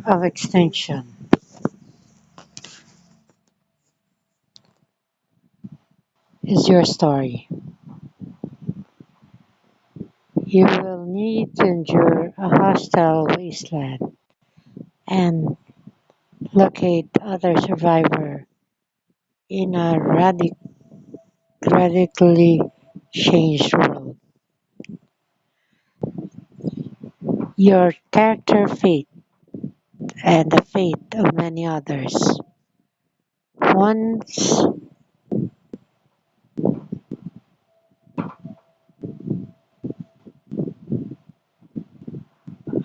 of extinction is your story. You will need to endure a hostile wasteland and locate other survivor in a radically changed world. Your character fate and the fate of many others. Once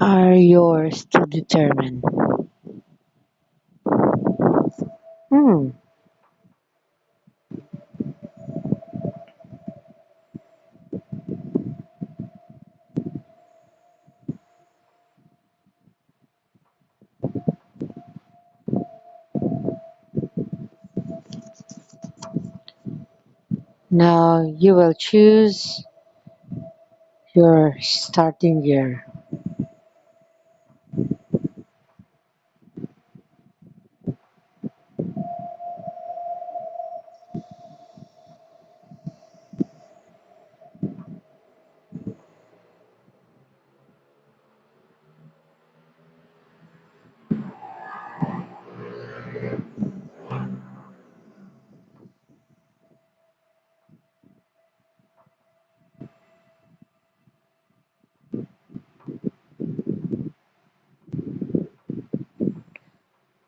are yours to determine. Hmm. Now you will choose your starting gear.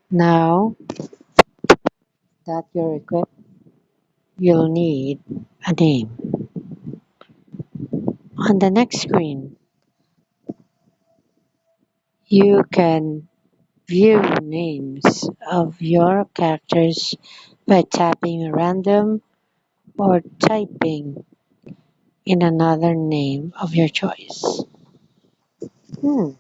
Now that you're equipped, you'll need a name. On the next screen, you can view names of your characters by tapping random or typing in another name of your choice. Hmm.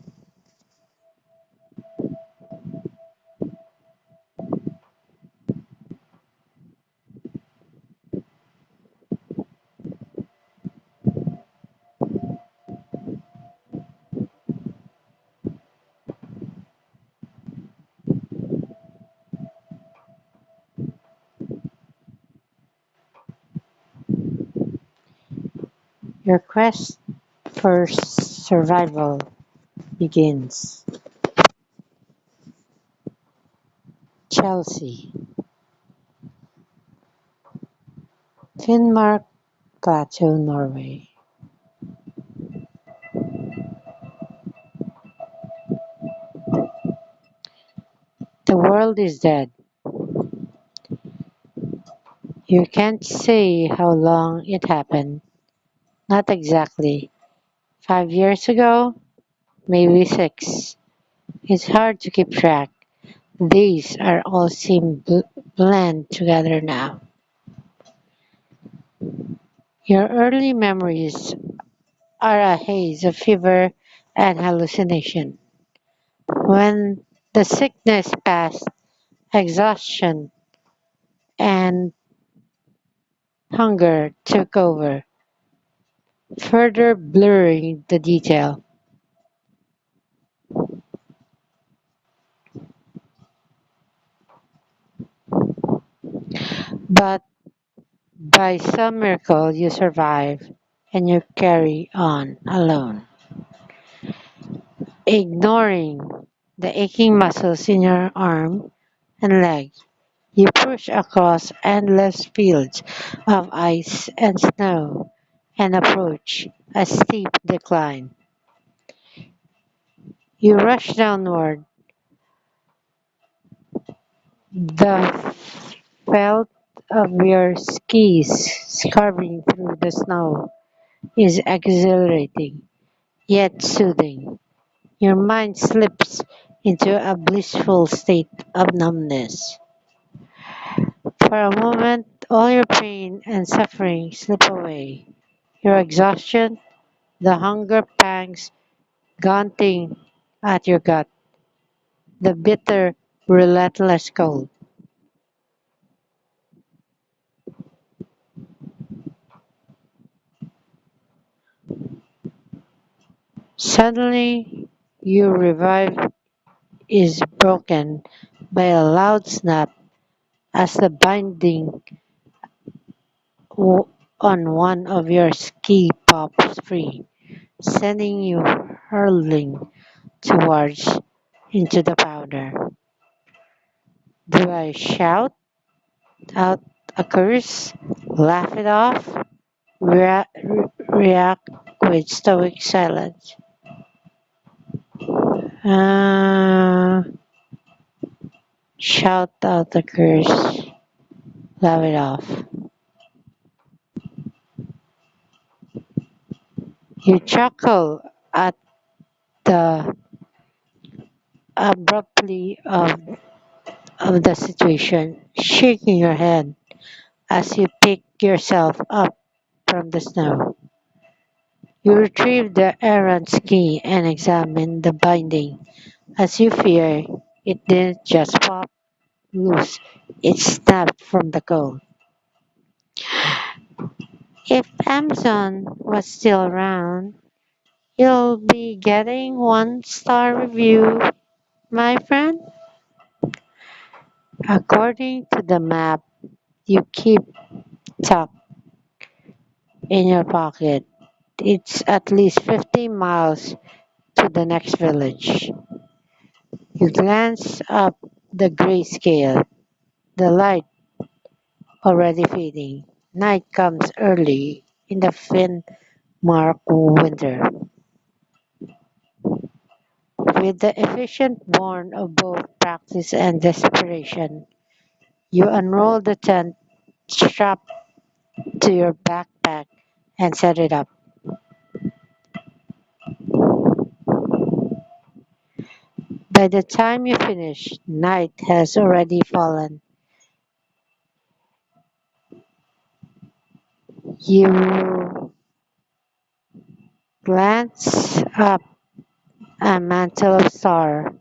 Your quest for survival begins. Chelsea, Finnmark Plateau, Norway. The world is dead. You can't say how long it happened. Not exactly. 5 years ago? Maybe six. It's hard to keep track. Days are all seem blend together now. Your early memories are a haze of fever and hallucination. When the sickness passed, exhaustion and hunger took over, further blurring the detail. But by some miracle you survive and you carry on alone, ignoring the aching muscles in your arm and leg. You push across endless fields of ice and snow and approach a steep decline. You rush downward, the felt of your skis scrubbing through the snow is exhilarating yet soothing. Your mind slips into a blissful state of numbness. For a moment, all your pain and suffering slip away. Your exhaustion, the hunger pangs grunting at your gut, the bitter, relentless cold. Suddenly, you revive is broken by a loud snap as the binding on one of your ski pops free, sending you hurtling towards into the powder. Do I shout out a curse, laugh it off, react with stoic silence? Uh, Shout out the curse, laugh it off. You chuckle at the abruptly of the situation, shaking your head as you pick yourself up from the snow. You retrieve the errant ski and examine the binding as you fear it didn't just pop loose, it snapped from the cone. If Amazon was still around, you'll be getting 1-star review, my friend. According to the map you keep tucked in your pocket, it's at least 50 miles to the next village. You glance up the grayscale, the light already fading. Night comes early in the Finnmark winter. With the efficient born of both practice and desperation, you unroll the tent, strap to your backpack, and set it up. By the time you finish, night has already fallen. You glance up a mantle of star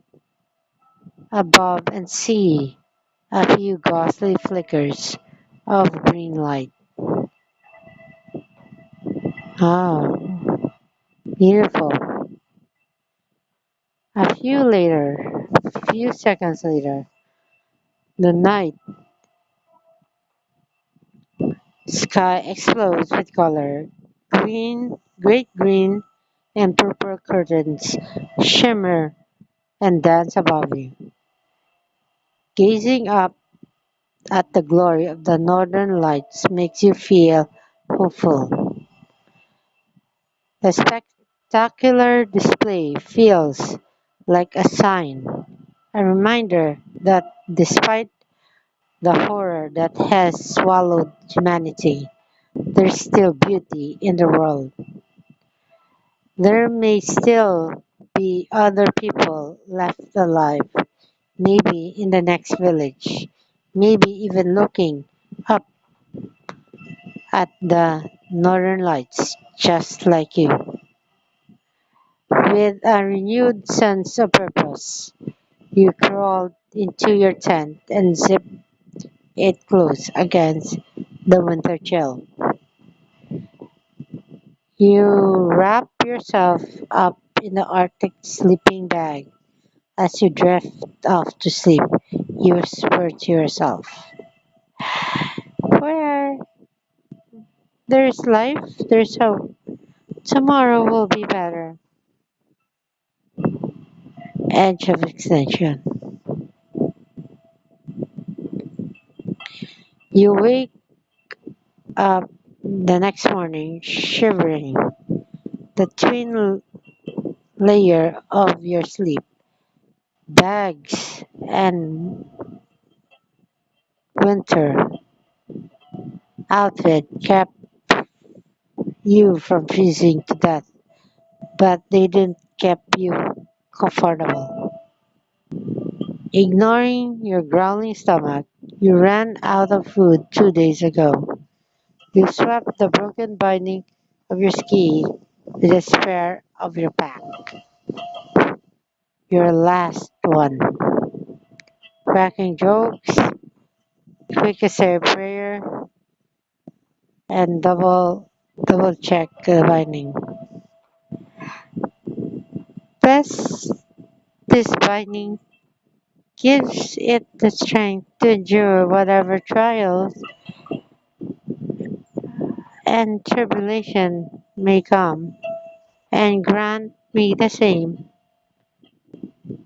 above and see a few ghostly flickers of green light. Oh, beautiful. A few seconds later, the night sky explodes with color. Great green and purple curtains shimmer and dance above you. Gazing up at the glory of the northern lights makes you feel hopeful. The spectacular display feels like a sign, a reminder that despite the horror that has swallowed humanity, there's still beauty in the world. There may still be other people left alive, maybe in the next village, maybe even looking up at the northern lights just like you. With a renewed sense of purpose, you crawled into your tent and zipped it closed against the winter chill. You wrap yourself up in the Arctic sleeping bag as you drift off to sleep. You whisper to yourself, where there's life, there's hope. Tomorrow will be better. Edge of extinction. You wake up the next morning shivering. The twin layer of your sleep, bags, and winter outfit kept you from freezing to death, but they didn't keep you comfortable. Ignoring your growling stomach, you ran out of food 2 days ago. You swept the broken binding of your ski with a spare of your pack. Your last one. Cracking jokes, quick as a prayer, and double check the binding. Press this binding gives it the strength to endure whatever trials and tribulation may come, and grant me the same.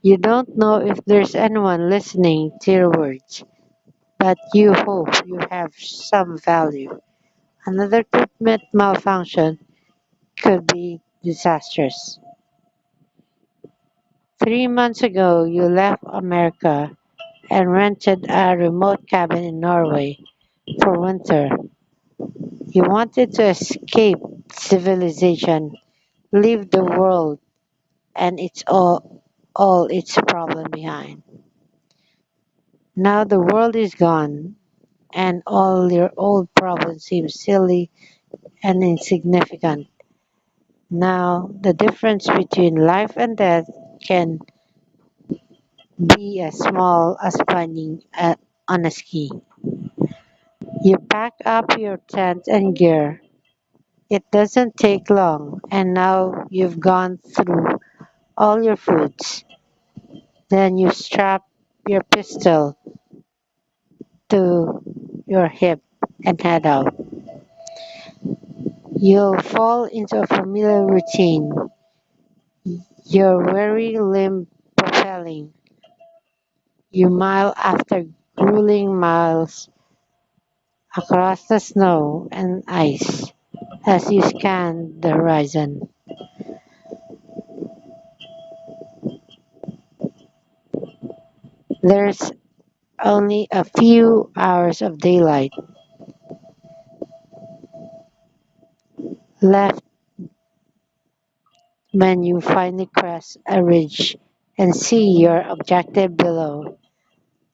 You don't know if there's anyone listening to your words, but you hope you have some value. Another equipment malfunction could be disastrous. 3 months ago, you left America and rented a remote cabin in Norway for winter. You wanted to escape civilization, leave the world and all its problem behind. Now the world is gone and all your old problems seem silly and insignificant. Now the difference between life and death can be as small as finding on a ski. You pack up your tent and gear. It doesn't take long, and now you've gone through all your foods. Then you strap your pistol to your hip and head out. You'll fall into a familiar routine, your weary limb propelling you mile after grueling miles across the snow and ice as you scan the horizon. There's only a few hours of daylight left when you finally crest a ridge and see your objective below.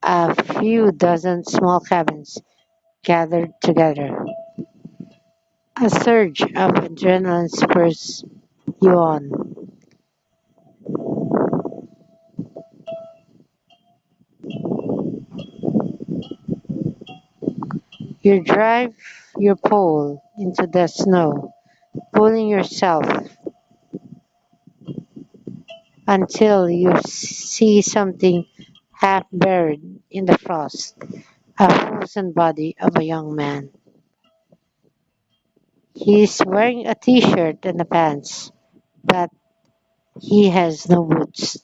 A few dozen small cabins gathered together. A surge of adrenaline spurs you on. You drive your pole into the snow, pulling yourself until you see something half buried in the frost, a frozen body of a young man. He's wearing a t-shirt and a pants, but he has no boots,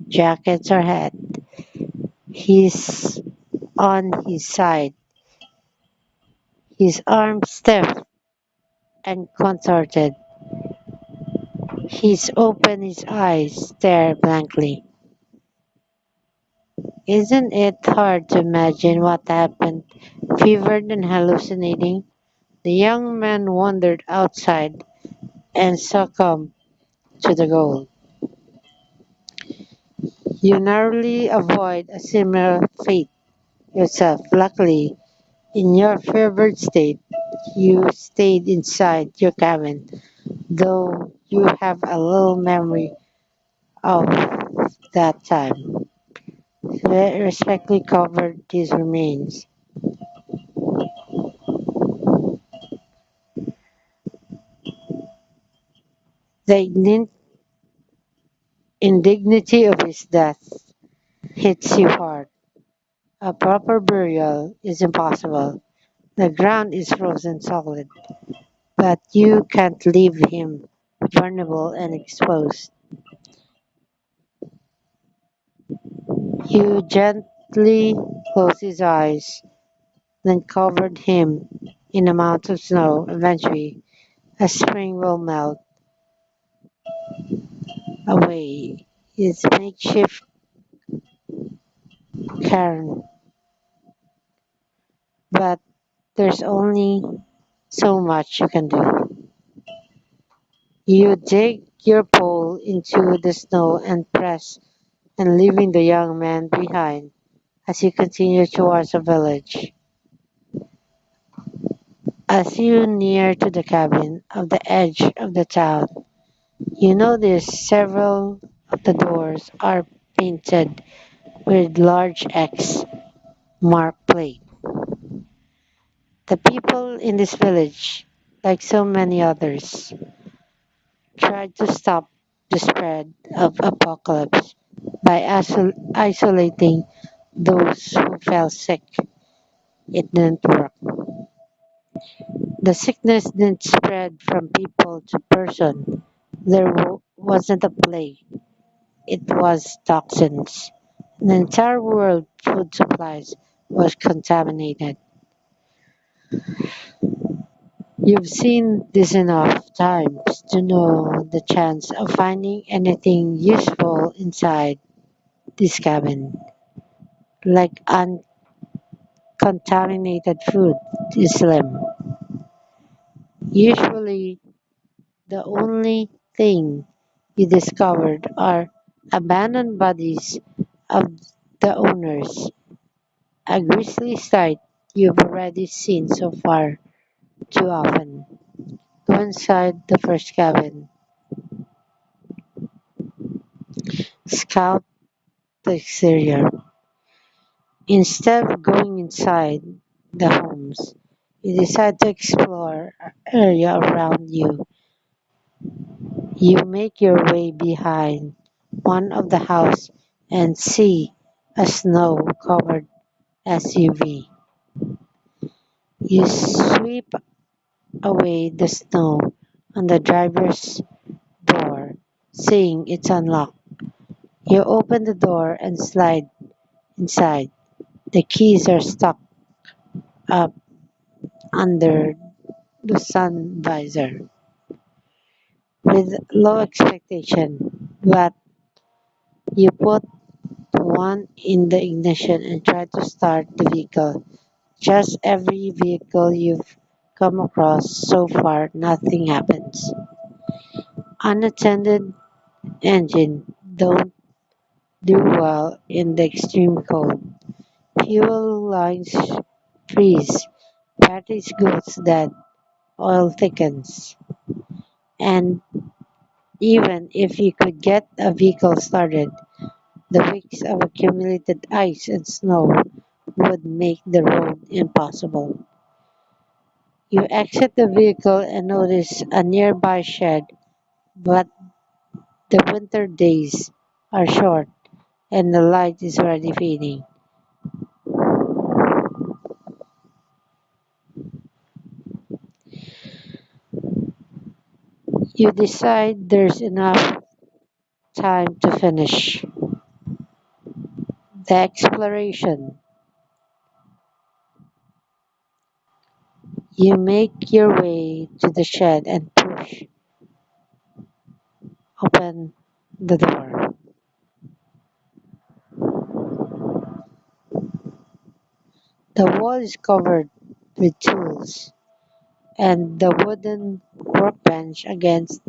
jackets or hat. He's on his side, his arms stiff and contorted. He's opened his eyes, stare blankly. Isn't it hard to imagine what happened? Fevered and hallucinating, the young man wandered outside and succumbed to the cold. You narrowly avoid a similar fate yourself. Luckily, in your fevered state, you stayed inside your cabin, though you have a little memory of that time. We respectfully covered his remains. The indignity of his death hits you hard. A proper burial is impossible. The ground is frozen solid, but you can't leave him vulnerable and exposed. You gently closed his eyes, then covered him in amounts of snow. Eventually, a spring will melt away his makeshift cairn, but there's only so much you can do. You dig your pole into the snow and press, and leaving the young man behind as you continue towards the village. As you near to the cabin of the edge of the town, you notice several of the doors are painted with large X mark plate. The people in this village, like so many others, tried to stop the spread of apocalypse. by isolating those who fell sick. It didn't work. The sickness didn't spread from people to person. There wasn't a plague. It was toxins. The entire world food supplies was contaminated. You've seen this enough times to know the chance of finding anything useful inside this cabin, like uncontaminated food, is slim. Usually, the only thing you discovered are abandoned bodies of the owners, a grisly sight you've already seen so far too often. Go inside the first cabin, scout the exterior. Instead of going inside the homes, you decide to explore area around you. You make your way behind one of the house and see a snow-covered SUV. You sweep away the snow on the driver's door, seeing it's unlocked. You open the door and slide inside. The keys are stuck up under the sun visor. With low expectation, but you put one in the ignition and try to start the vehicle. Just every vehicle you've come across so far, nothing happens. Unattended engine don't do well in the extreme cold. Fuel lines freeze, batteries goes dead, oil thickens, and even if you could get a vehicle started, the weeks of accumulated ice and snow would make the road impossible. You exit the vehicle and notice a nearby shed, but the winter days are short and the light is already fading. You decide there's enough time to finish the exploration. You make your way to the shed and push open the door. The wall is covered with tools, and the wooden workbench against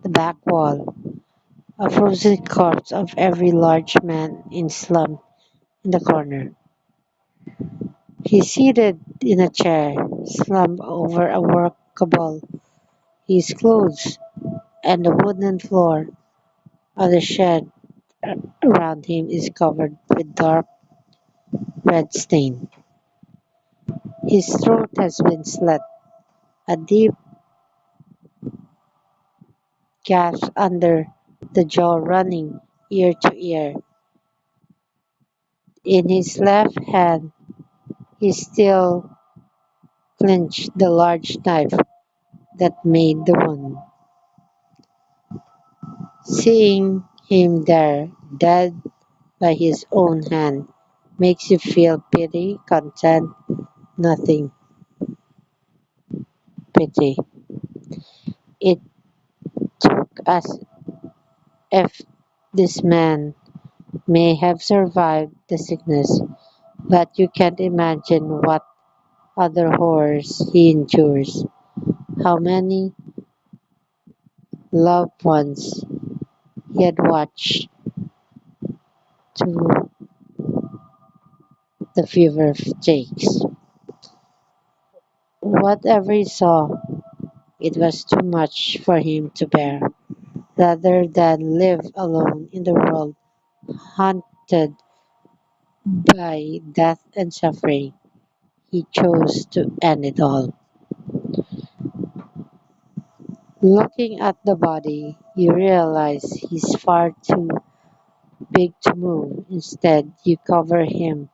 the back wall, a frozen corpse of every large man in slump in the corner. He's seated in a chair, slumped over a workable. His clothes and the wooden floor of the shed around him is covered with dark red stain. His throat has been slit, a deep gash under the jaw running ear to ear. In his left hand he still clenched the large knife that made the wound. Seeing him there, dead by his own hand, makes you feel pity, content, nothing pity. It took as if this man may have survived the sickness, but you can't imagine what other horrors he endures. How many loved ones he had watched to the fever takes. Whatever he saw, it was too much for him to bear. Rather than live alone in the world haunted by death and suffering, he chose to end it all. Looking at the body, you realize he's far too big to move. Instead, you cover him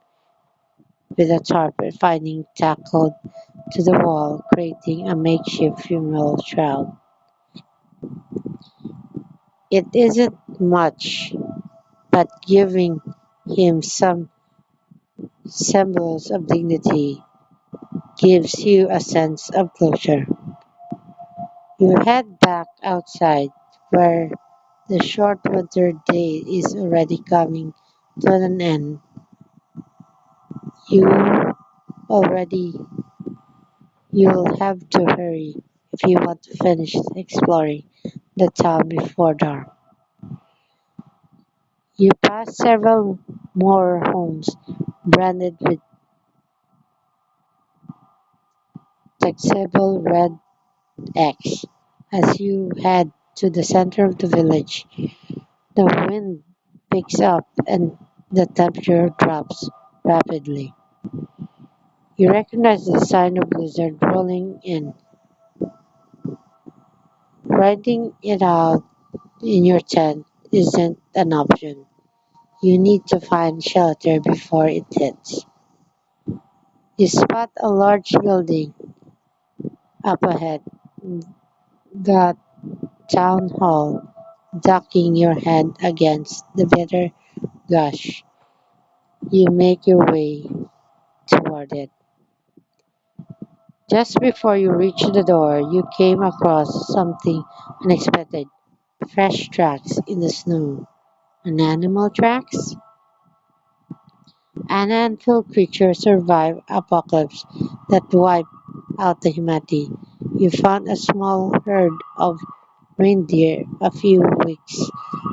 with a tarp, finding tackled to the wall, creating a makeshift funeral shroud. It isn't much, but giving him some semblance of dignity gives you a sense of closure. You head back outside, where the short winter day is already coming to an end. You already You'll have to hurry if you want to finish exploring the town before dark. You pass several more homes branded with taxable red X. As you head to the center of the village, the wind picks up and the temperature drops rapidly. You recognize the sign of blizzard rolling in. Riding it out in your tent isn't an option. You need to find shelter before it hits. You spot a large building up ahead, the town hall, ducking your head against the bitter gush. You make your way toward it. Just before you reach the door, you came across something unexpected. Fresh tracks in the snow. An animal tracks? An anthill creature survived apocalypse that wiped out the humanity. You found a small herd of reindeer a few weeks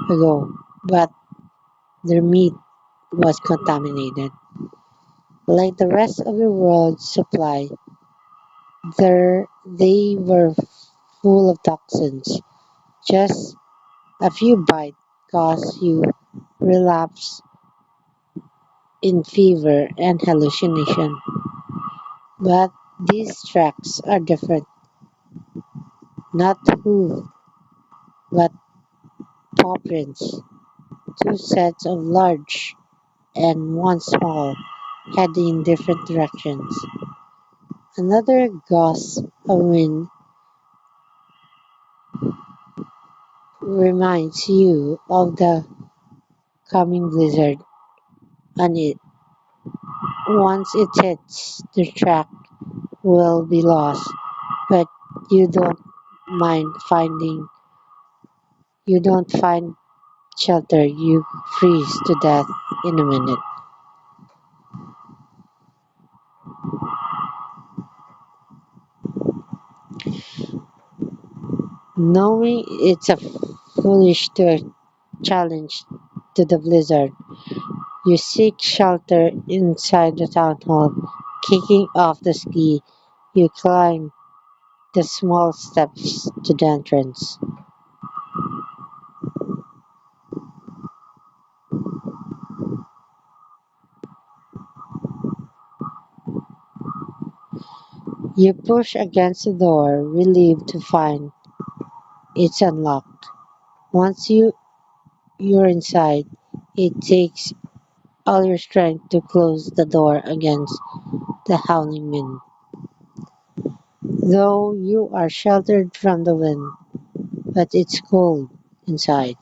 ago, but their meat was contaminated. Like the rest of the world's supply, they were full of toxins. Just a few bites cause you relapse in fever and hallucination. But these tracks are different. Not hoof, but paw prints. Two sets of large and one small, heading in different directions. Another gust of wind reminds you of the coming blizzard, and once it hits, the track will be lost. But you don't mind finding you don't find shelter, you freeze to death in a minute. Knowing it's a foolish to challenge to the blizzard, you seek shelter inside the town hall. Kicking off the ski, you climb the small steps to the entrance. You push against the door, relieved to find it's unlocked. Once you're inside, it takes all your strength to close the door against the howling wind. Though you are sheltered from the wind, but it's cold inside.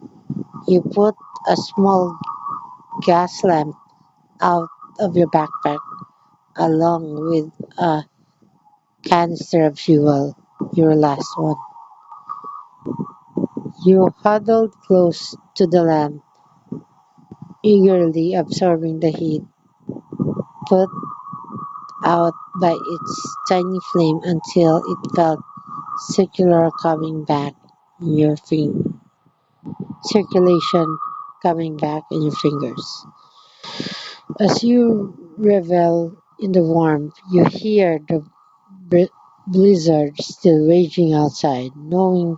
You put a small gas lamp out of your backpack along with a canister of fuel, your last one. You huddled close to the lamp, eagerly absorbing the heat put out by its tiny flame until it felt circular coming back in your circulation coming back in your fingers. As you revel in the warmth, you hear the blizzard still raging outside. Knowing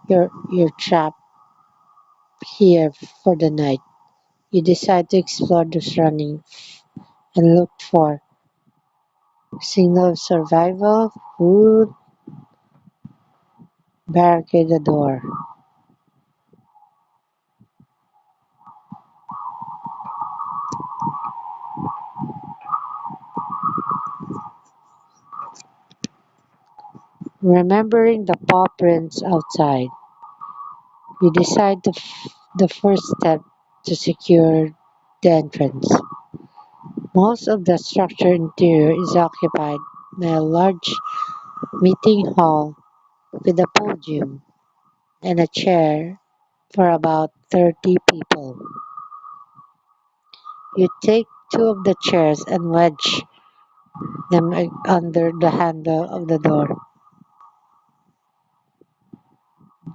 you're trapped here for the night, you decide to explore the surroundings and look for signal of survival, food, barricade the door. Remembering the paw prints outside, you decide the first step to secure the entrance. Most of the structure interior is occupied by a large meeting hall with a podium and a chair for about 30 people. You take two of the chairs and wedge them under the handle of the door,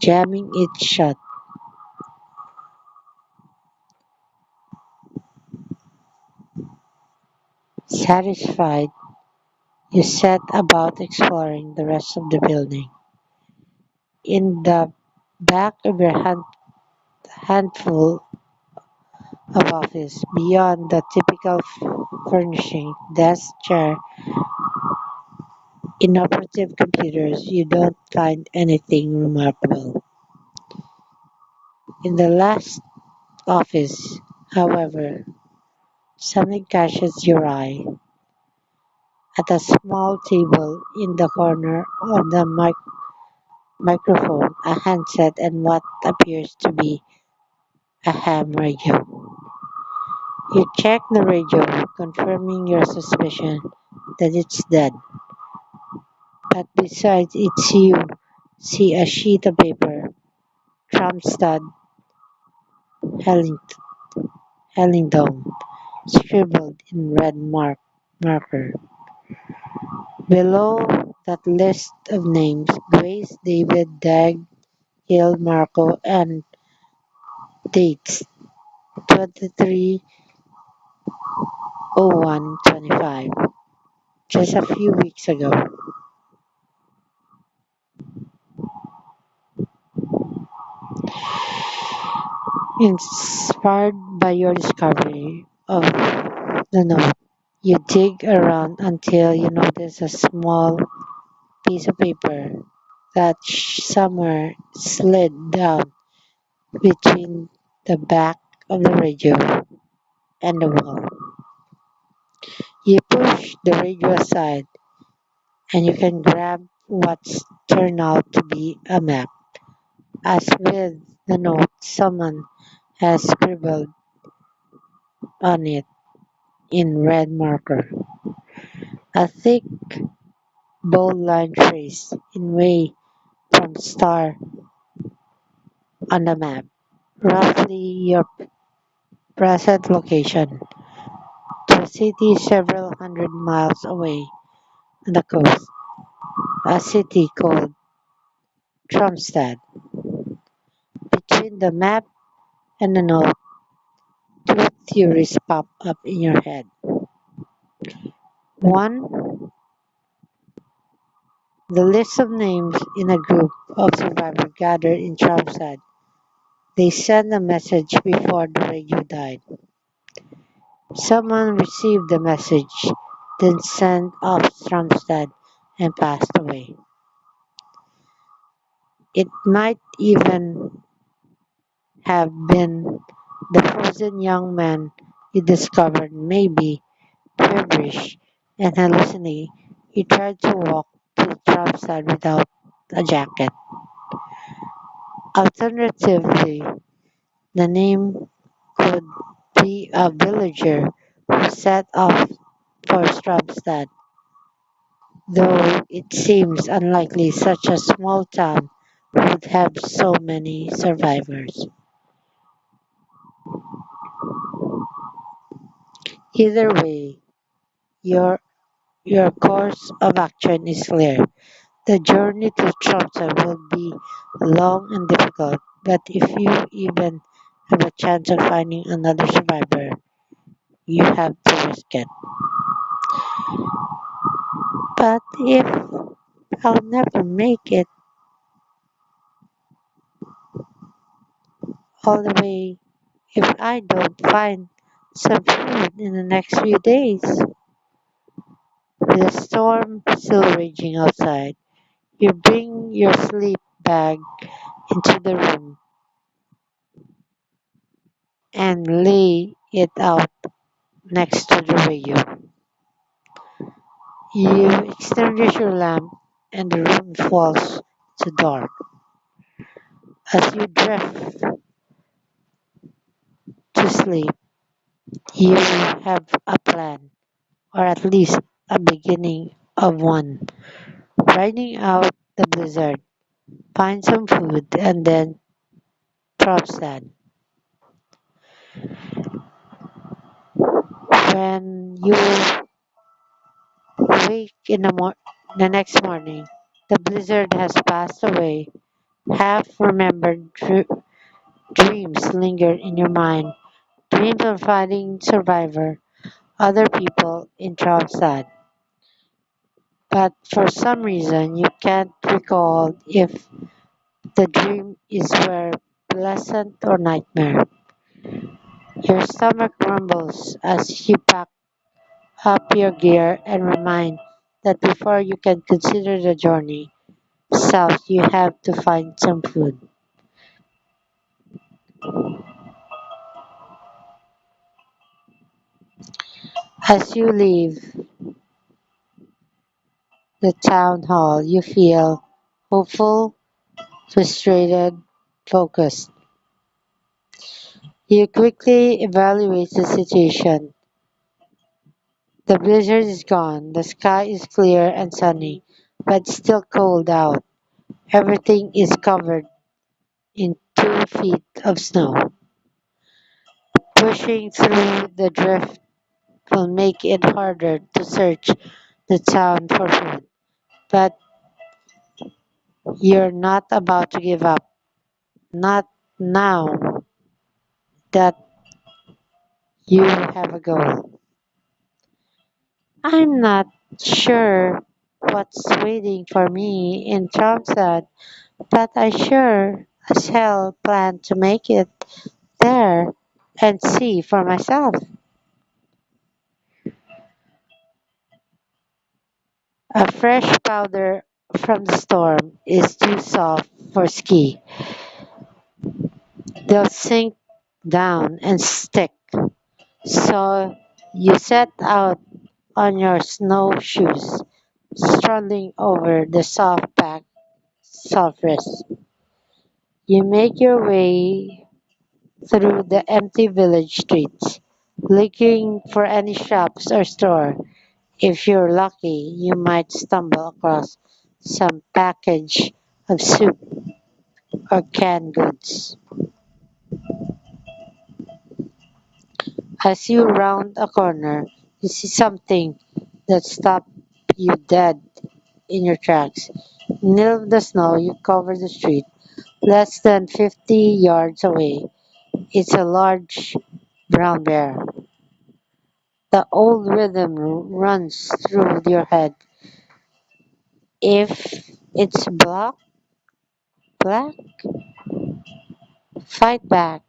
jamming it shut. Satisfied, you set about exploring the rest of the building. In the back of your handful of office, beyond the typical furnishing, desk, chair, inoperative computers, you don't find anything remarkable. In the last office, however, something catches your eye. At a small table in the corner of the microphone, a handset, and what appears to be a ham radio. You check the radio, confirming your suspicion that it's dead. But besides its you see a sheet of paper, Tramstad Helling- Hellingdom, scribbled in red marker. Below that list of names, Grace, David, Dag, Hill, Marco, and dates 23/01/25, just a few weeks ago. Inspired by your discovery of the note, you dig around until you notice a small piece of paper that somewhere slid down between the back of the radio and the wall. You push the radio aside and you can grab what's turned out to be a map. As with the note, someone has scribbled on it in red marker a thick, bold line trace in way from star on the map, roughly your present location, to a city several hundred miles away on the coast, a city called Tramstad. Between the map and the note, two theories pop up in your head. One, the list of names in a group of survivors gathered in Tramstad. They sent a message before the radio died. Someone received the message, then sent off Stromstad and passed away. It might even have been the frozen young man you discovered, maybe feverish and hallucinating. He tried to walk to Stromstad without a jacket. Alternatively, the name could be a villager who set off for Stromstad, though it seems unlikely such a small town would have so many survivors. Either way, your your course of action is clear. The journey to Tromsø will be long and difficult, but if you even have a chance of finding another survivor, you have to risk it. But if I'll never make it all the way, if I don't find some food in the next few days, with the storm still raging outside, you bring your sleep bag into the room and lay it out next to the radio. You extinguish your lamp and the room falls to dark. As you drift to sleep, you have a plan, or at least a beginning of one. Riding out the blizzard, find some food, and then Propsad. When you wake the next morning, the blizzard has passed away. Half remembered dreams linger in your mind. Dreams of finding survivor, other people in Propsad. But for some reason, you can't recall if the dream is were pleasant or nightmare. Your stomach rumbles as you pack up your gear and remind that before you can consider the journey south, you have to find some food. As you leave the town hall, you feel hopeful, frustrated, focused. You quickly evaluate the situation. The blizzard is gone, the sky is clear and sunny, but still cold out. Everything is covered in 2 feet of snow. Pushing through the drift will make it harder to search the town for food. But you're not about to give up. Not now that you have a goal. I'm not sure what's waiting for me in Tromsø, but I sure as hell plan to make it there and see for myself. A fresh powder from the storm is too soft for ski. They'll sink down and stick. So you set out on your snowshoes, struggling over the soft packed surface. You make your way through the empty village streets, looking for any shops or store. If you're lucky, you might stumble across some package of soup or canned goods. As you round a corner, you see something that stops you dead in your tracks. In the middle of the snow, you cover the street. Less than 50 yards away, it's a large brown bear. The old rhythm runs through your head. If it's black, fight back.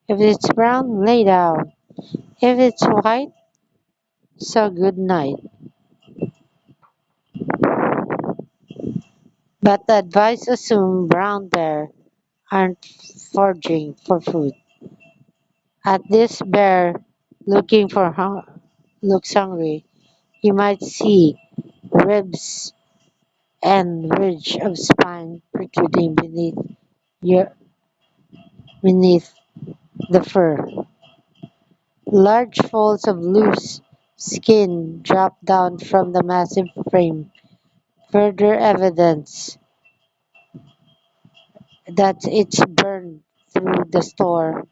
If it's brown, lay down. If it's white, so good night. But the advice assume brown bear aren't foraging for food. At this bear looking for looks hungry, you might see ribs and ridge of spine protruding your beneath the fur. Large folds of loose skin drop down from the massive frame, further evidence that it's burned through the store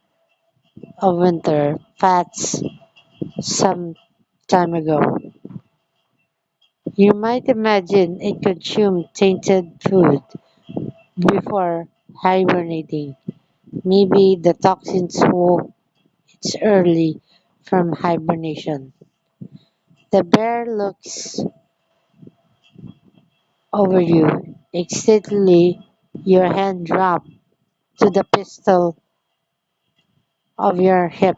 of winter fats some time ago. You might imagine it consumed tainted food before hibernating. Maybe the toxins woke its early from hibernation. The bear looks over you. Instantly, your hand drops to the pistol of your hip,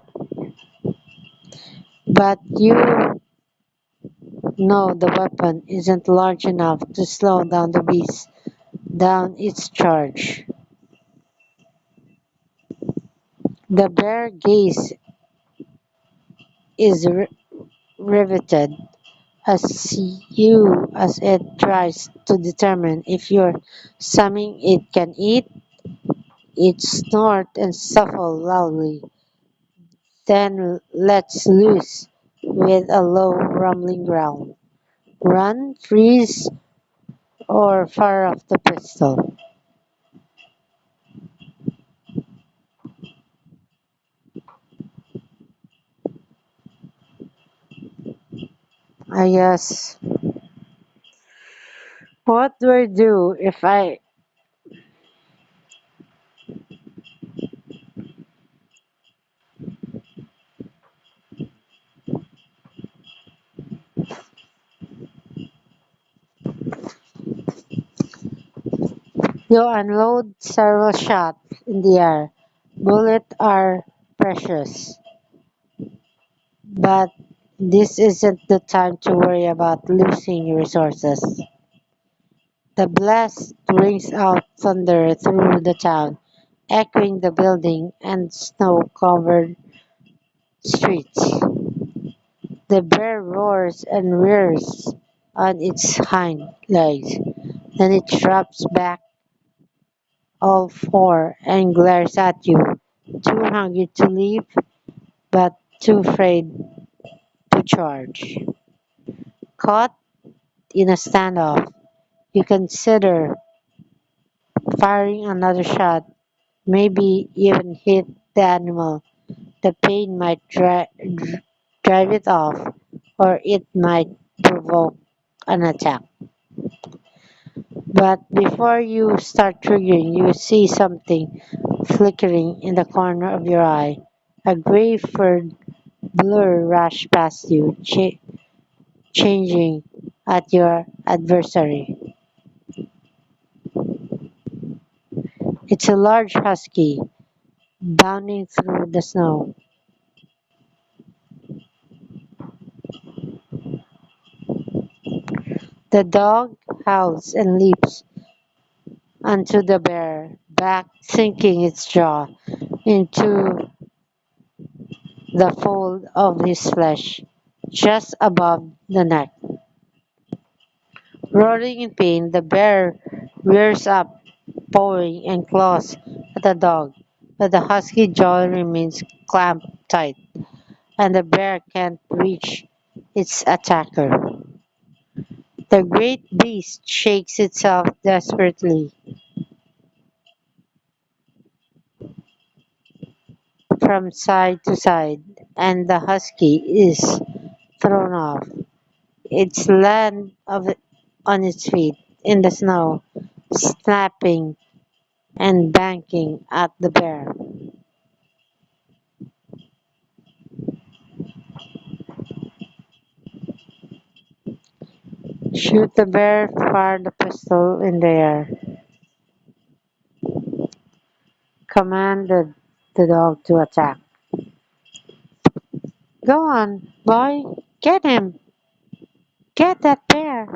but you know the weapon isn't large enough to slow down the beast down its charge. The bear gaze is riveted as it tries to determine if you're something it can eat. It snorts and shuffles loudly, then lets loose with a low rumbling growl. Run, freeze, or fire off the pistol. I guess. What do I do if you unload several shots in the air? Bullets are precious, but this isn't the time to worry about losing resources. The blast rings out thunder through the town, echoing the building and snow-covered streets. The bear roars and rears on its hind legs, then it drops back all four and glares at you, too hungry to leave but too afraid to charge. Caught in a standoff, you consider firing another shot, maybe even hit the animal. The pain might drive it off, or it might provoke an attack. But before you start triggering, you see something flickering in the corner of your eye. A gray furred blur rush past you, changing at your adversary. It's a large husky, bounding through the snow. The dog howls and leaps onto the bear, back sinking its jaw into the fold of his flesh, just above the neck. Roaring in pain, the bear rears up, pawing and claws at the dog, but the husky jaw remains clamped tight, and the bear can't reach its attacker. The great beast shakes itself desperately from side to side, and the husky is thrown off. It's on its feet in the snow, snapping and banking at the bear. Shoot the bear, fire the pistol in the air. Commanded the dog to attack. Go on, boy, get him! Get that bear!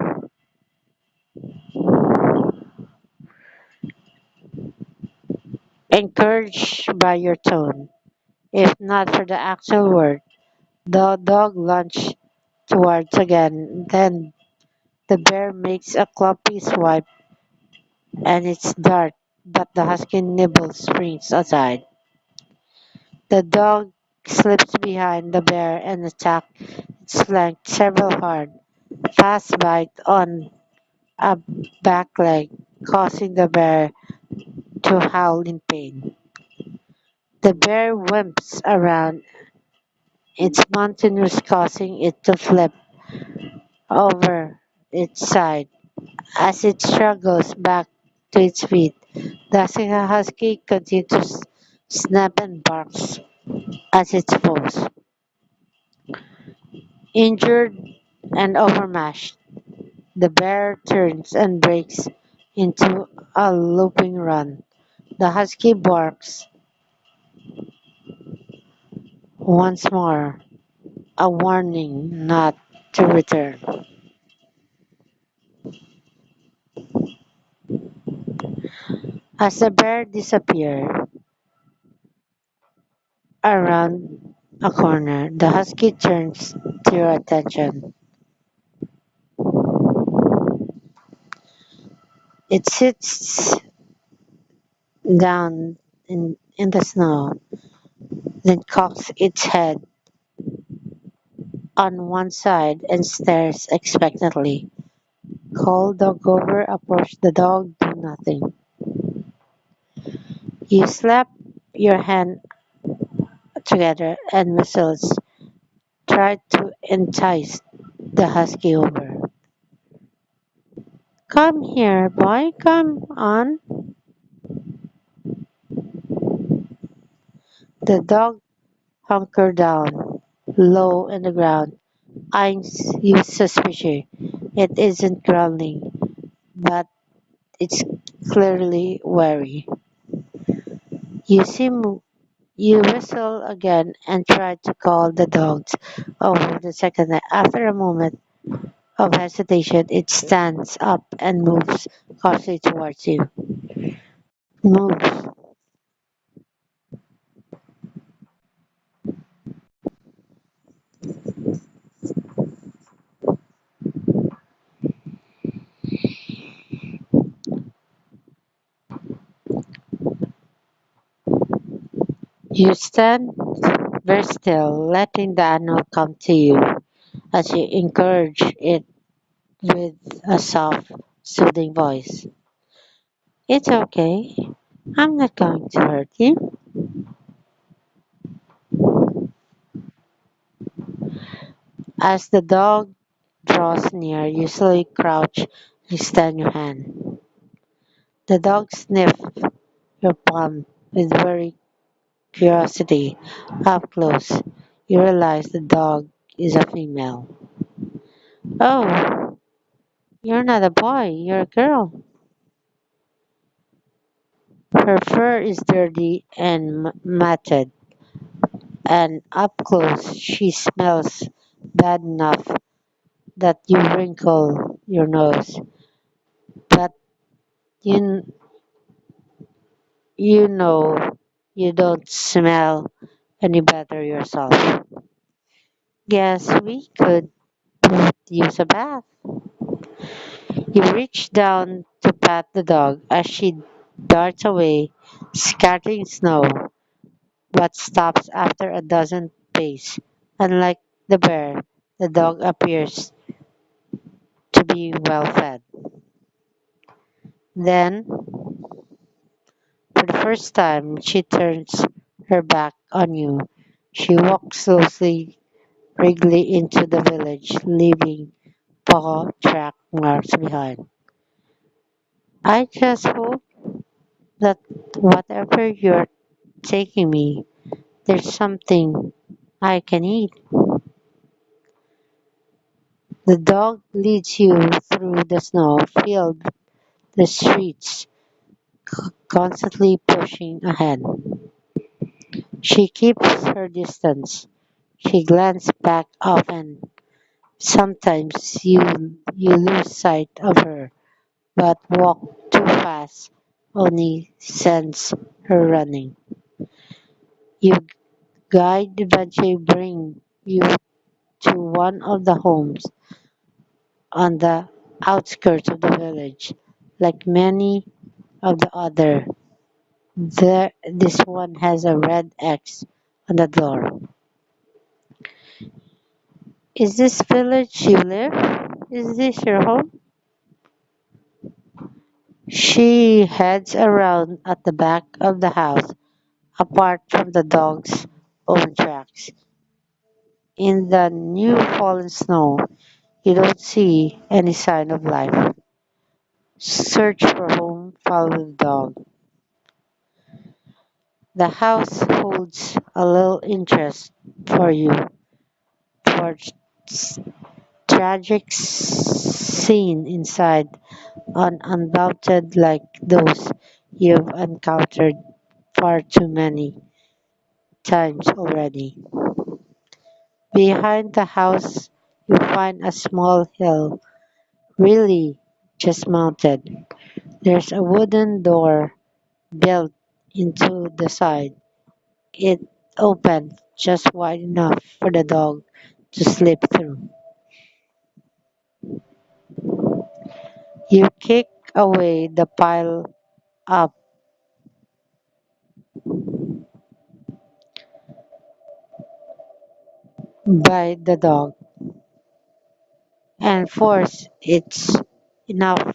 Encouraged by your tone, if not for the actual word, the dog lunged towards again. Then the bear makes a clumpy swipe and it's dart, but the husky nibbles springs aside. The dog slips behind the bear and attacks its flank several hard, fast bite on a back leg, causing the bear to howl in pain. The bear whimps around its mountainous, causing it to flip over its side as it struggles back to its feet. The husky continues to snap and barks at its foes. Injured and overmatched, the bear turns and breaks into a loping run. The husky barks once more, a warning not to return. As the bear disappears around a corner, the husky turns to your attention. It sits down in the snow, then cocks its head on one side and stares expectantly. Call dog over, approach the dog, do nothing. You slap your hand together and whistles. Try to entice the husky over. Come here, boy, come on. The dog hunkered down, low in the ground, eyeing you suspiciously. It isn't growling, but it's clearly wary. You seem You whistle again and try to call the dogs over the second time. After a moment of hesitation, it stands up and moves cautiously towards you. Moves. You stand very still, letting the animal come to you as you encourage it with a soft, soothing voice. It's okay. I'm not going to hurt you. As the dog draws near, you slowly crouch and extend your hand. The dog sniffs your palm with very curiosity. Up close, you realize the dog is a female. Oh, you're not a boy, you're a girl. Her fur is dirty and matted, and up close she smells bad enough that you wrinkle your nose. But you, you know you don't smell any better yourself. Guess we could both use a bath. You reach down to pat the dog as she darts away, scattering snow, but stops after a dozen paces. Unlike the bear, the dog appears to be well fed. Then, for the first time, she turns her back on you. She walks slowly, wriggling into the village, leaving paw track marks behind. I just hope that whatever you're taking me, there's something I can eat. The dog leads you through the snow filled the streets, constantly pushing ahead. She keeps her distance. She glances back often. Sometimes you lose sight of her, but walk too fast, only sense her running. Your guide eventually bring you to one of the homes on the outskirts of the village. Like many of the other, this one has a red X on the door. Is this village you live? Is this your home? She heads around at the back of the house, apart from the dog's own tracks. In the new fallen snow, you don't see any sign of life. Search for home, follow the dog. The house holds a little interest for you, for tragic scene inside, undoubted like those you've encountered far too many times already. Behind the house, you find a small hill, really just mounted. There's a wooden door built into the side. It opened just wide enough for the dog to slip through. You kick away the pile up by the dog and enough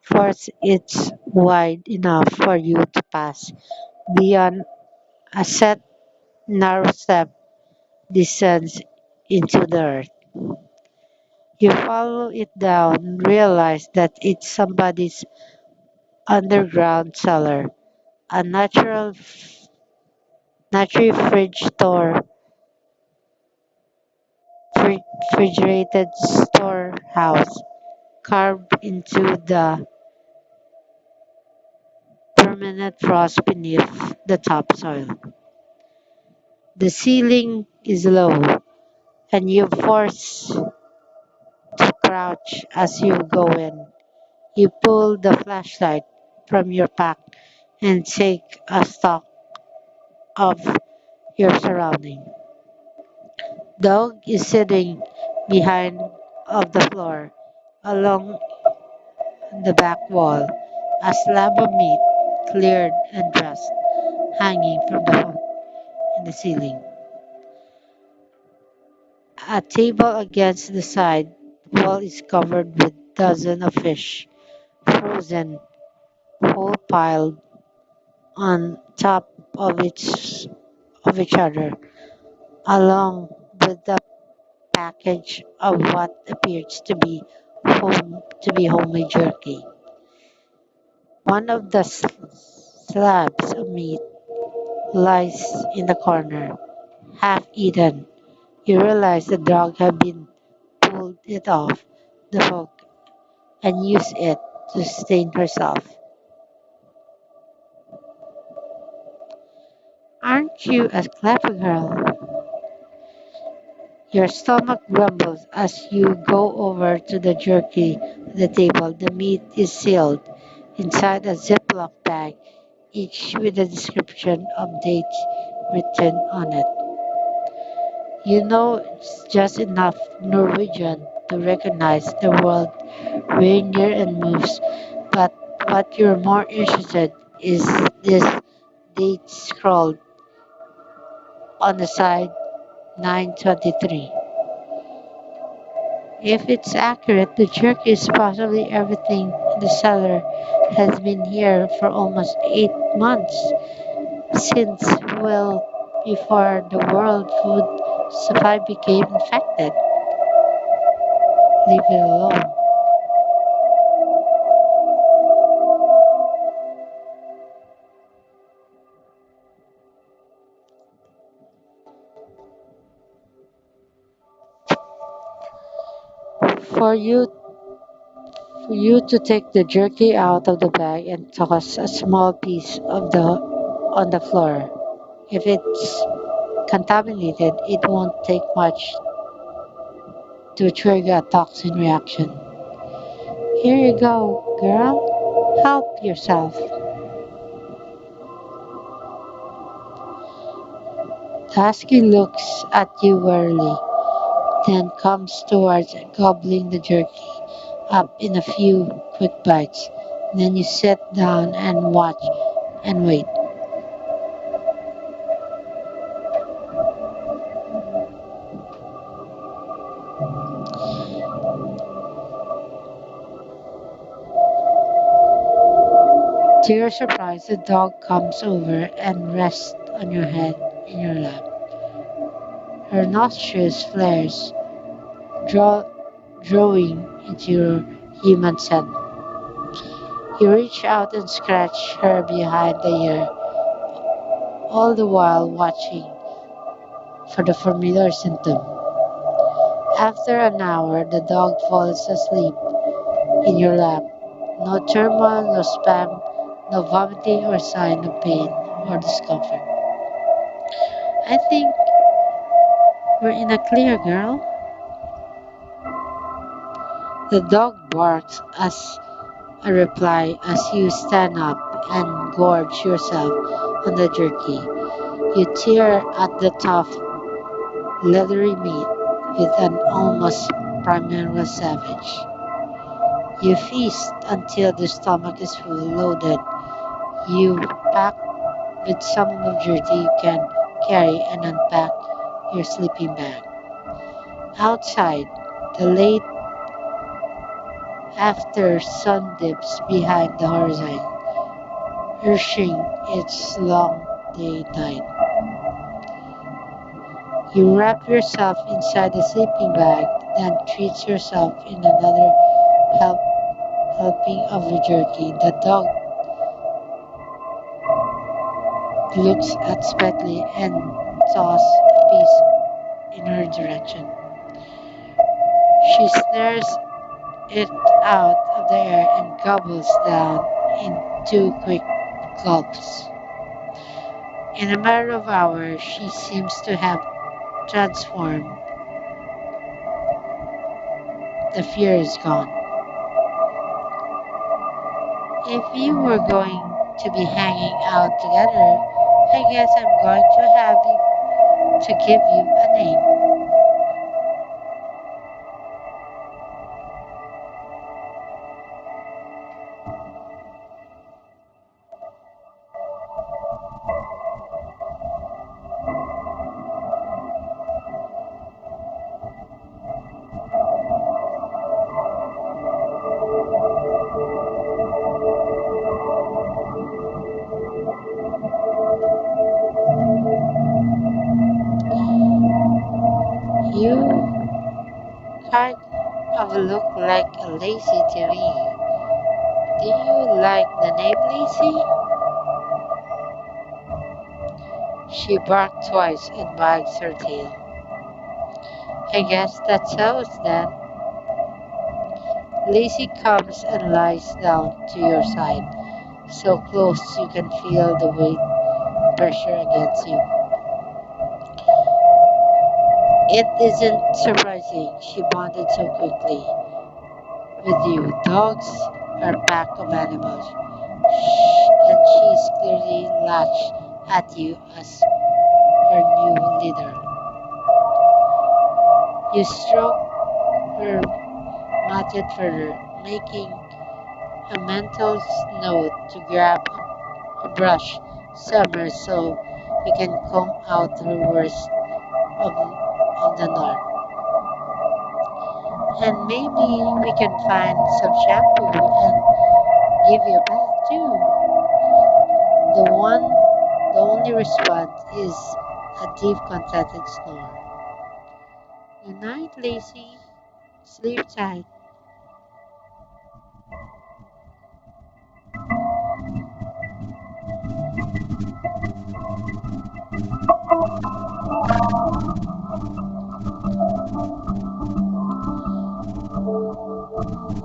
force it's wide enough for you to pass beyond a set narrow step descends into the earth. You follow it down, realize that it's somebody's underground cellar, a natural fridge store, refrigerated storehouse carved into the permanent frost beneath the topsoil. The ceiling is low, and you're forced to crouch as you go in. You pull the flashlight from your pack and take a stock of your surrounding. Dog is sitting behind of the floor along the back wall, a slab of meat, cleared and dressed, hanging from the hook in the ceiling. A table against the side wall is covered with dozens of fish, frozen, whole piled on top of each other, along with the package of what appears to be homemade jerky. One of the slabs of meat lies in the corner, half eaten. You realize the dog had been pulled it off the hook and used it to sustain herself. Aren't you a clever girl? Your stomach rumbles as you go over to the jerky at the table. The meat is sealed inside a Ziploc bag, each with a description of dates written on it. You know just enough Norwegian to recognize the word reindeer and moose, but what you're more interested is this date scrawled on the side 923. If it's accurate, the jerk is possibly everything in the cellar has been here for almost 8 months, since well before the world food supply became infected. Leave it alone. For you for you to take the jerky out of the bag and toss a small piece of the on the floor. If it's contaminated, it won't take much to trigger a toxin reaction. Here you go, girl. Help yourself. The husky looks at you warily, then comes towards gobbling the jerky up in a few quick bites. Then you sit down and watch and wait. To your surprise, the dog comes over and rests on your head in your lap. Her nostrils flares, draw, drawing into your human scent. You reach out and scratch her behind the ear, all the while watching for the familiar symptom. After an hour, the dog falls asleep in your lap. No turmoil, no spam, no vomiting or sign of pain or discomfort. I think we're in a clear, girl. The dog barks as a reply as you stand up and gorge yourself on the jerky. You tear at the tough, leathery meat with an almost primeval savage. You feast until the stomach is full loaded. You pack with some luxury you can carry and unpack your sleeping bag. Outside, the late after sun dips behind the horizon, ushering its long day night. You wrap yourself inside a sleeping bag, then treat yourself in another help, helping of your jerky. The dog looks at Spetly and tosses a piece in her direction. She snares it out of the air and gobbles down in two quick gulps. In a matter of hours, she seems to have transformed. The fear is gone. If you were going to be hanging out together, I guess I'm going to have to give you a name. You kind of look like a Lazy to me. Do you like the name Lazy? She barked twice and wags her tail. I guess that sounds then. Lazy comes and lies down to your side, so close you can feel the weight pressure against you. It isn't surprising she bonded so quickly with you. Dogs are a pack of animals, and she's clearly latched at you as her new leader. You stroke her matted further, making a mental note to grab a brush somewhere so you can comb out her worst of the north. And maybe we can find some shampoo and give you a bath too. The only response is a deep contented snore. Good night, Lacey. Sleep tight.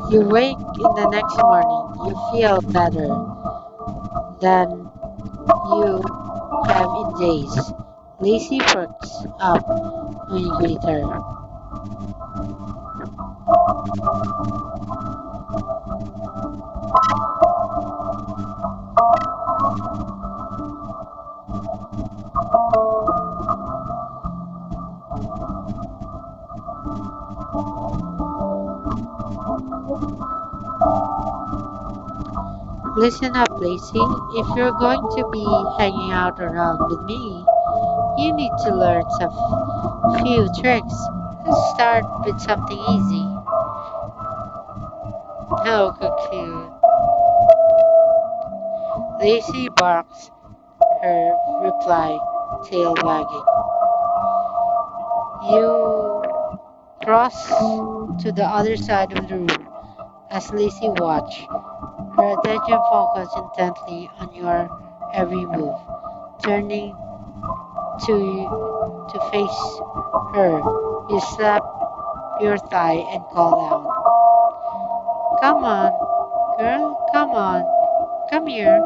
You wake in the next morning. You feel better than you have in days. Lacey perks up when you greet her. Listen up, Lacey. If you're going to be hanging out around with me, you need to learn some few tricks. Let's start with something easy. Oh, cocoon. Lacey barks her reply, tail wagging. You cross to the other side of the room as Lacey watch, her attention focused intently on your every move, turning to face her. You slap your thigh and call out, "Come on, girl, come on, come here."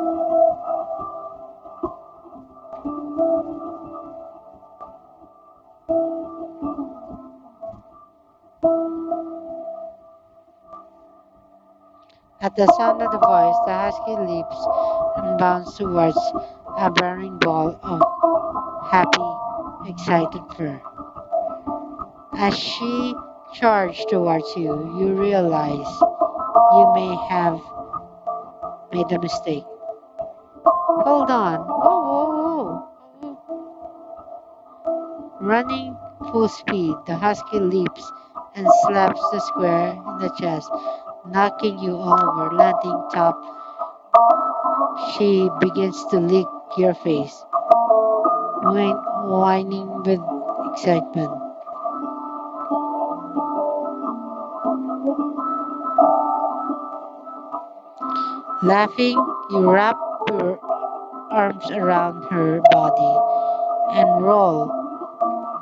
At the sound of the voice, the husky leaps and bounds towards a burning ball of happy, excited fur. As she charged towards you, you realize you may have made a mistake. Hold on. Whoa, whoa, whoa. Running full speed, the husky leaps and slaps the square in the chest, knocking you over, landing top. She begins to lick your face, whining with excitement. Laughing, you wrap your arms around her body and roll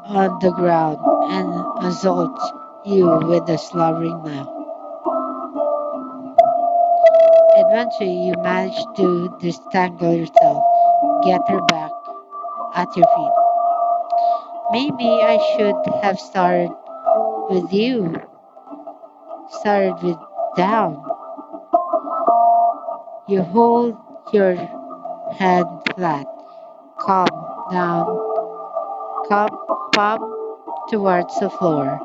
on the ground and assault you with a slobbering laugh. Eventually, you manage to disentangle yourself, get her back at your feet. Maybe I should have with you, started with down. You hold your head flat, calm down, calm, palm towards the floor.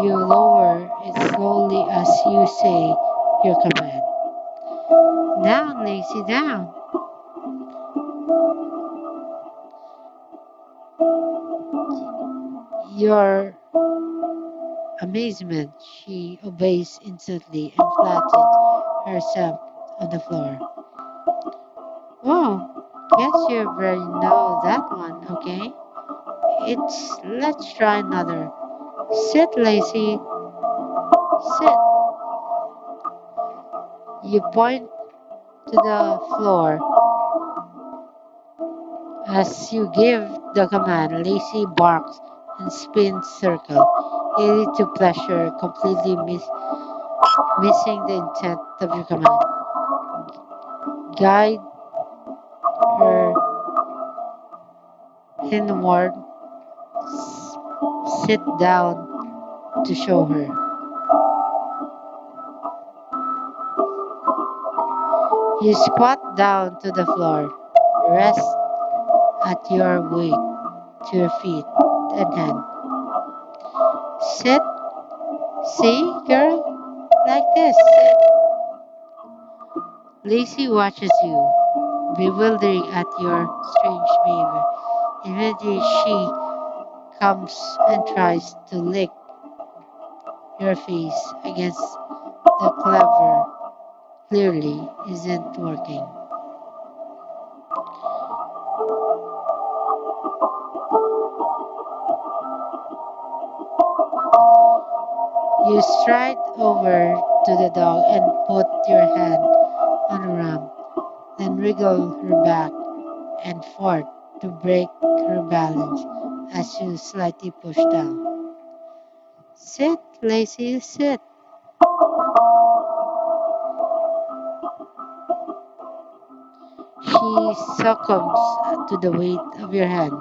You lower it slowly as you say your command. Down, lazy, down. Your amazement, she obeys instantly and flattens herself on the floor. Whoa, guess you already know that one, okay? Let's try another. Sit, lazy, sit. You point to the floor as you give the command. Lazy barks and spins circle, easy to pleasure, completely missing the intent of your command. Guide her inward, sit down to show her. You squat down to the floor, rest at your weight to your feet and hand. Sit, see, girl, like this. Sit. Lacey watches you, bewildering at your strange behavior. Immediately she comes and tries to lick your face against the clever. Clearly isn't working. You stride over to the dog and put your hand on her arm, then wriggle her back and forth to break her balance as you slightly push down. Sit, lazy, sit. She succumbs to the weight of your hand.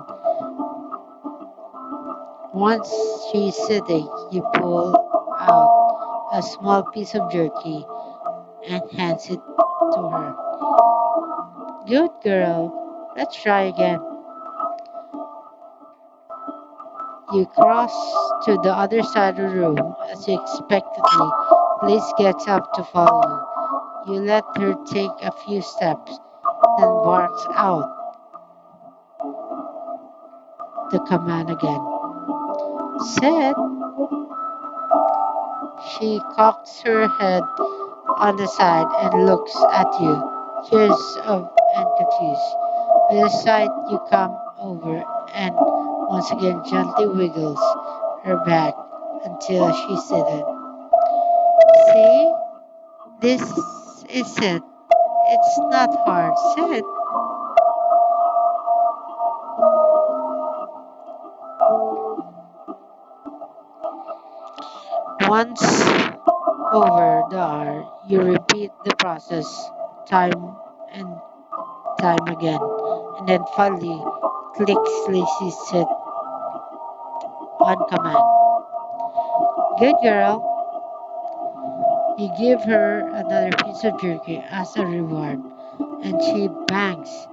Once she's sitting, you pull out a small piece of jerky and hands it to her. Good girl. Let's try again. You cross to the other side of the room as you expectantly. Liz gets up to follow you. You let her take a few steps, then barks out the command again. Sit. She cocks her head on the side and looks at you, curious and confused. With a sigh, you come over and once again gently wiggles her back until she's seated. See? This is it. It's not hard. Sit. Once over the hour, you repeat the process time and time again, and then finally clicks Lazy sit on command. Good girl. You give her another piece of jerky as a reward, and she bangs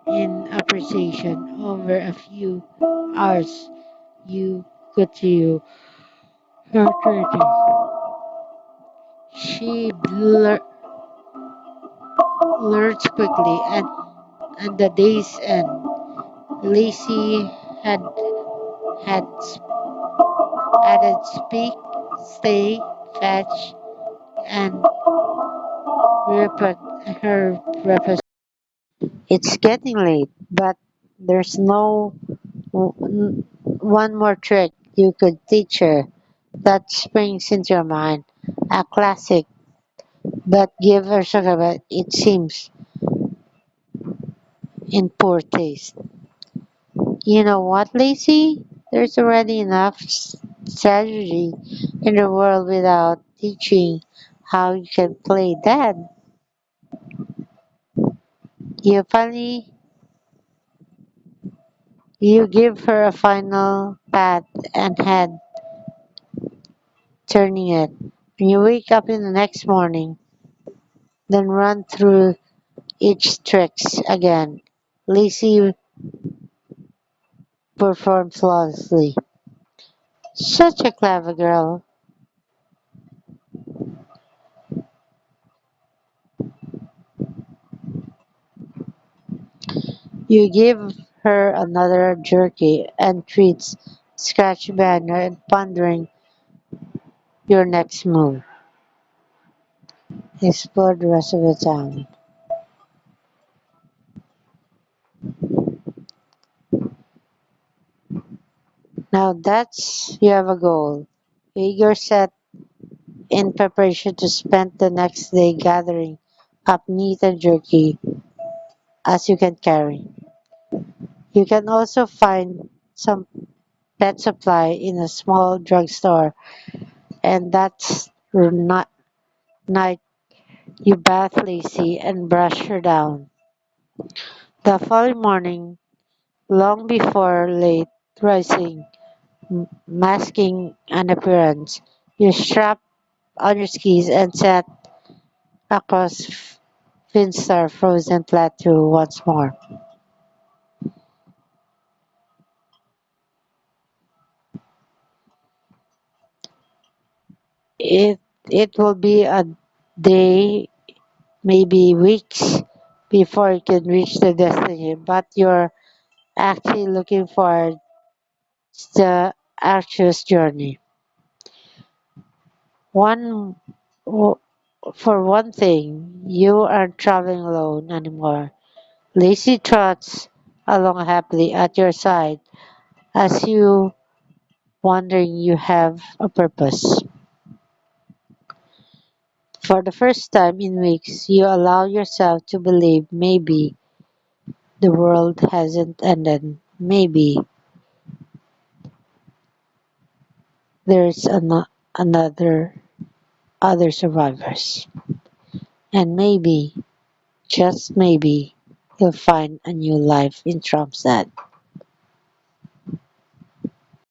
in appreciation over a few hours. You continue her treaty. She learns quickly, and the days end. Lacey had had added speak, stay, fetch, and repeat her representation. It's getting late, but there's no one more trick you could teach her that springs into your mind. A classic, but give her chocolate, it seems in poor taste. You know what, Lacey? There's already enough strategy in the world without teaching how you can play dead. You finally you give her a final pat and head turning it. When you wake up in the next morning, then run through each tricks again. Lacey performed flawlessly. Such a clever girl. You give her another jerky and treats, scratch banner and pondering your next move. Explore the rest of the town. Now that's you have a goal. You're set in preparation to spend the next day gathering up meat and jerky as you can carry. You can also find some pet supply in a small drugstore, and that's not night you bath Lacey and brush her down. The following morning, long before late rising, masking an appearance, you strap on your skis and set across Finstar frozen plateau once more. It it will be a day, maybe weeks before you can reach the destination, but you're actually looking forward to the arduous journey. One w- for one thing, you aren't traveling alone anymore. Lacey trots along happily at your side as you wondering you have a purpose. For the first time in weeks, you allow yourself to believe maybe the world hasn't ended. Maybe there's another other survivors. And maybe, just maybe, you'll find a new life in Trump's head.